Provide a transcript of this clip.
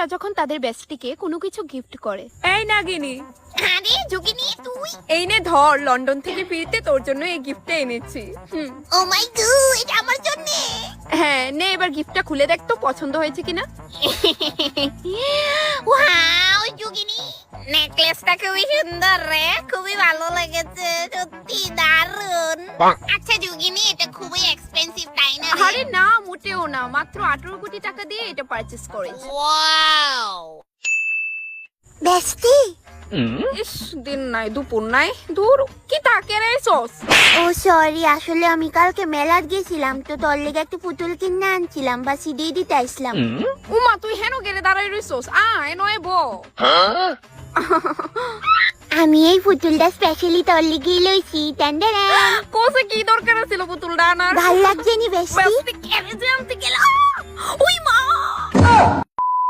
বেস্টিরা যখন তাদের বেস্টিকে কোনো কিছু গিফট করে। এই নাগিনী, আরে যোগিনী তুই? এই নে ধর, লন্ডন থেকে ফিরতে তোর জন্য এই গিফটটা এনেছি। ও মাই গড, এটা আমার জন্য। হ্যাঁ নে, এবার গিফটটা খুলে দেখ তো পছন্দ হয়েছে কিনা। ওয়াও যোগিনী, নেকলেসটা খুবই সুন্দর রে, খুবই ভালো লেগেছে, সত্যি দারুণ। আচ্ছা যোগিনী, এটা খুবই এক্সপেন্সিভ তাই না রে? আরে না, মোটেও না, মাত্র 18 কোটি টাকা দিয়ে এটা পারচেজ করেছি। ওয়াও বেস্টি। ইস, দিন নাই দুপুর নাই, দূর কি তাকে রে সস। ও সরি, আসলে আমি কালকে মেলাত গেছিলাম তো, তোর লেগে একটা পুতুল কিনে আনছিলাম, বা সিডি দিতে আসলাম। উমা তুই হেন গেলে দাঁড়াই রইছস, আয় নয় ব। আমি এই পুতুলটা স্পেশালি তোর লেগেই লইছি। টান্ডারা, কোসে কি দরকার ছিল পুতুলটা আনার? ভাল লাগছে নি বেস্টি? বেস্টি কেন যে আনতে গেল? ওই মা!